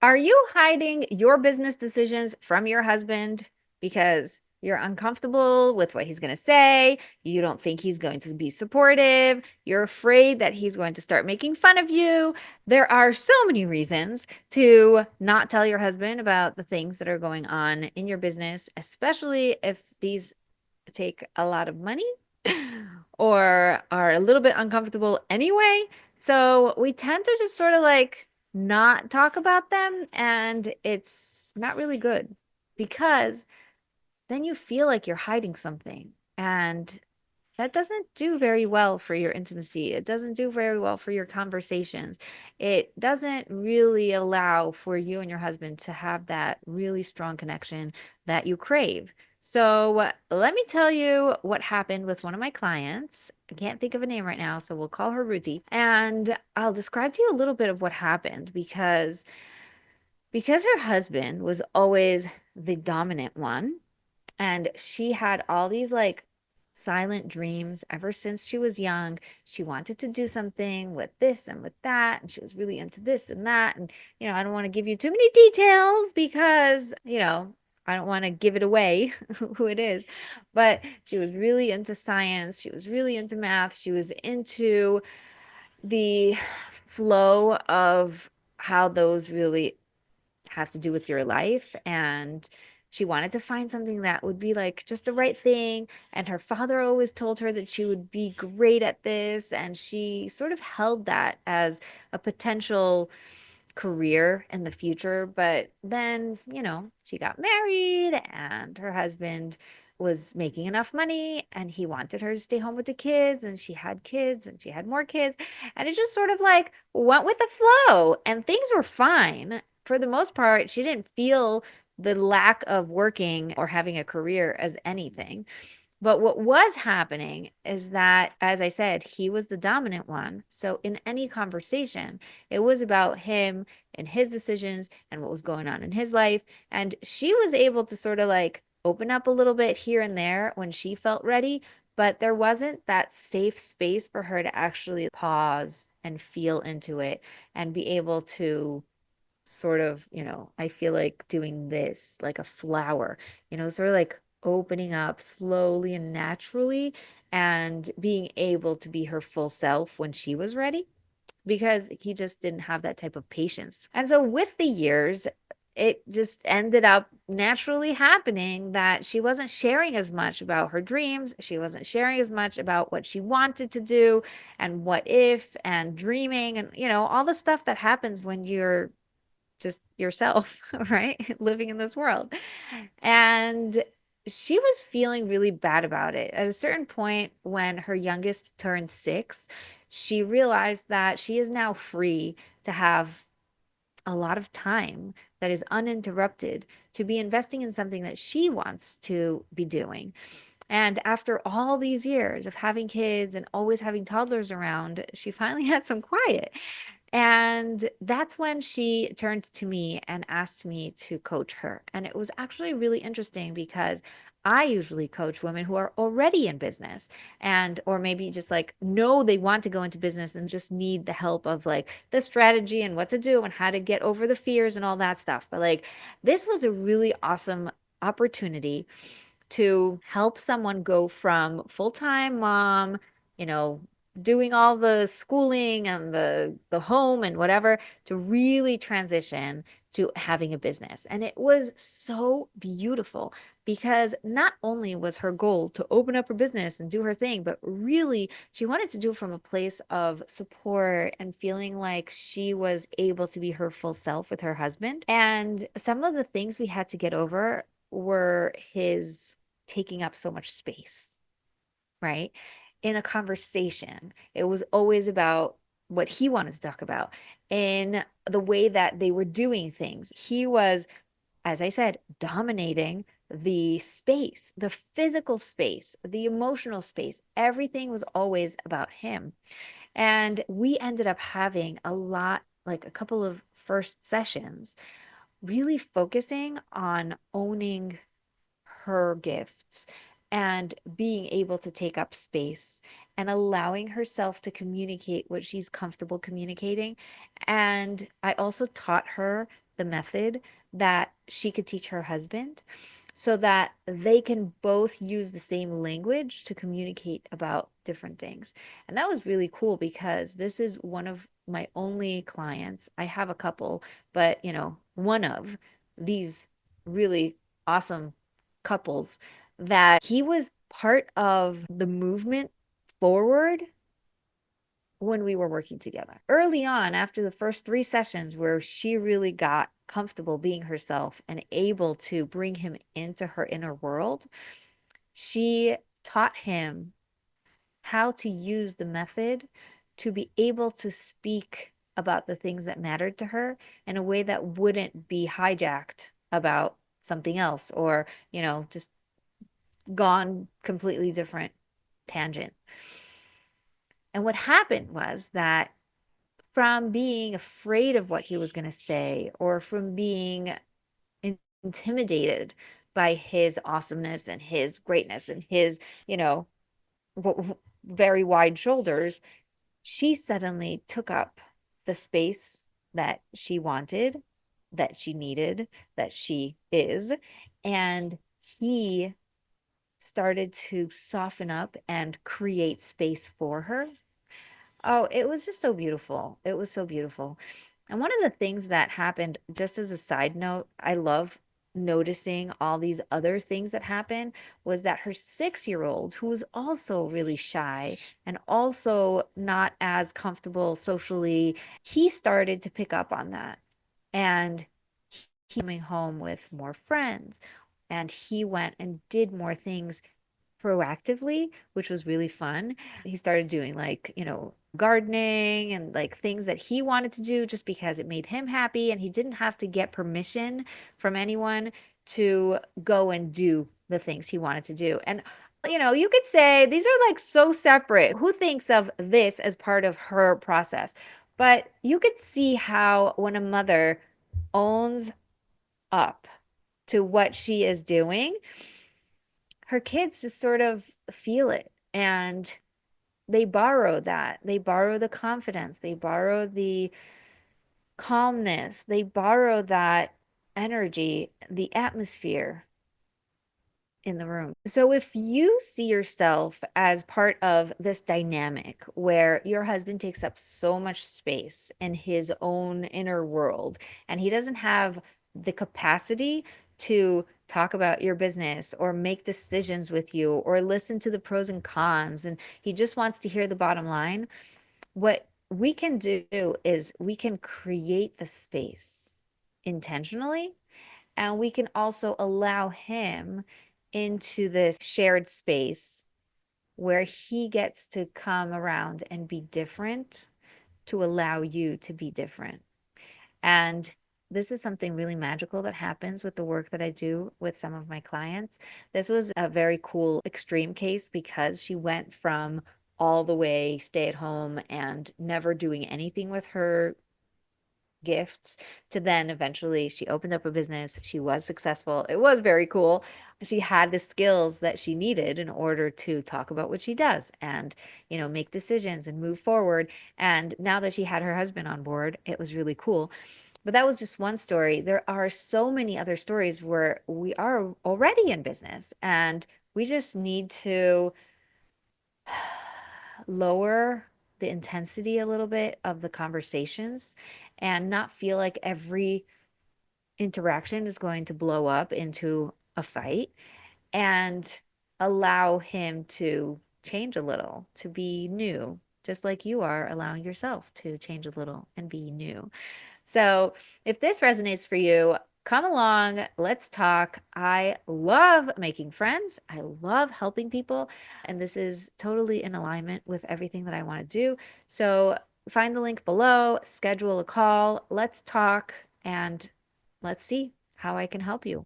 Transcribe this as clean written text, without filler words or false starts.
Are you hiding your business decisions from your husband because you're uncomfortable with what he's going to say? You don't think he's going to be supportive. You're afraid that he's going to start making fun of you. There are so many reasons to not tell your husband about the things that are going on in your business, especially if these take a lot of money or are a little bit uncomfortable anyway. So we tend to just sort of like not talk about them, and it's not really good because then you feel like you're hiding something. And that doesn't do very well for your intimacy. It doesn't do very well for your conversations. It doesn't really allow for you and your husband to have that really strong connection that you crave. So, let me tell you what happened with one of my clients. I can't think of a name right now, so we'll call her Ruti. And I'll describe to you a little bit of what happened because her husband was always the dominant one, and she had all these like silent dreams ever since she was young. She wanted to do something with this and with that. And she was really into this and that. And, I don't want to give you too many details because, I don't want to give it away who it is. But she was really into science. She was really into math. She was into the flow of how those really have to do with your life. And she wanted to find something that would be like just the right thing. And her father always told her that she would be great at this. And she sort of held that as a potential career in the future. But then, she got married and her husband was making enough money and he wanted her to stay home with the kids, and she had kids and she had more kids, and it just sort of like went with the flow and things were fine for the most part. She didn't feel the lack of working or having a career as anything. But what was happening is that, as I said, he was the dominant one. So in any conversation, it was about him and his decisions and what was going on in his life. And she was able to sort of like open up a little bit here and there when she felt ready. But there wasn't that safe space for her to actually pause and feel into it and be able to sort of, I feel like doing this like a flower, sort of like opening up slowly and naturally and being able to be her full self when she was ready, because he just didn't have that type of patience. And so with the years, it just ended up naturally happening that she wasn't sharing as much about her dreams. She wasn't sharing as much about what she wanted to do and what if and dreaming and, all the stuff that happens when you're just yourself, right? Living in this world. And she was feeling really bad about it. At a certain point, when her youngest turned 6, she realized that she is now free to have a lot of time that is uninterrupted to be investing in something that she wants to be doing. And after all these years of having kids and always having toddlers around, she finally had some quiet. And that's when she turned to me and asked me to coach her. And it was actually really interesting because I usually coach women who are already in business and, or maybe just like know they want to go into business and just need the help of like the strategy and what to do and how to get over the fears and all that stuff. But like, this was a really awesome opportunity to help someone go from full-time mom, you know, doing all the schooling and the home and whatever, to really transition to having a business. And it was so beautiful because not only was her goal to open up her business and do her thing, but really she wanted to do it from a place of support and feeling like she was able to be her full self with her husband. And some of the things we had to get over were his taking up so much space, right? In a conversation, it was always about what he wanted to talk about. In the way that they were doing things, he was, as I said, dominating the space, the physical space, the emotional space. Everything was always about him. And we ended up having a lot, like a couple of first sessions, really focusing on owning her gifts and being able to take up space and allowing herself to communicate what she's comfortable communicating. And I also taught her the method that she could teach her husband so that they can both use the same language to communicate about different things. And that was really cool because this is one of my only clients. I have a couple, but one of these really awesome couples that he was part of the movement forward when we were working together. Early on, after the first 3 sessions where she really got comfortable being herself and able to bring him into her inner world, she taught him how to use the method to be able to speak about the things that mattered to her in a way that wouldn't be hijacked about something else or, just gone completely different tangent. And what happened was that from being afraid of what he was going to say or from being intimidated by his awesomeness and his greatness and his, very wide shoulders, she suddenly took up the space that she wanted, that she needed, that she is. And he started to soften up and create space for her. Oh, it was just so beautiful. It was so beautiful. And one of the things that happened, just as a side note, I love noticing all these other things that happen, was that her 6-year-old, who was also really shy and also not as comfortable socially, he started to pick up on that. And he coming home with more friends. And he went and did more things proactively, which was really fun. He started doing like, gardening and like things that he wanted to do just because it made him happy and he didn't have to get permission from anyone to go and do the things he wanted to do. And you could say these are like so separate. Who thinks of this as part of her process? But you could see how when a mother owns up to what she is doing, her kids just sort of feel it and they borrow that. They borrow the confidence. They borrow the calmness. They borrow that energy, the atmosphere in the room. So if you see yourself as part of this dynamic where your husband takes up so much space in his own inner world and he doesn't have the capacity to talk about your business or make decisions with you or listen to the pros and cons and he just wants to hear the bottom line, what we can do is we can create the space intentionally and we can also allow him into this shared space where he gets to come around and be different to allow you to be different. And this is something really magical that happens with the work that I do with some of my clients. This was a very cool extreme case because she went from all the way stay at home and never doing anything with her gifts to then eventually she opened up a business. She was successful. It was very cool. She had the skills that she needed in order to talk about what she does and, make decisions and move forward. And now that she had her husband on board, it was really cool. But that was just one story. There are so many other stories where we are already in business and we just need to lower the intensity a little bit of the conversations and not feel like every interaction is going to blow up into a fight and allow him to change a little, to be new, just like you are allowing yourself to change a little and be new. So if this resonates for you, come along. Let's talk. I love making friends. I love helping people. And this is totally in alignment with everything that I want to do. So find the link below, schedule a call. Let's talk and let's see how I can help you.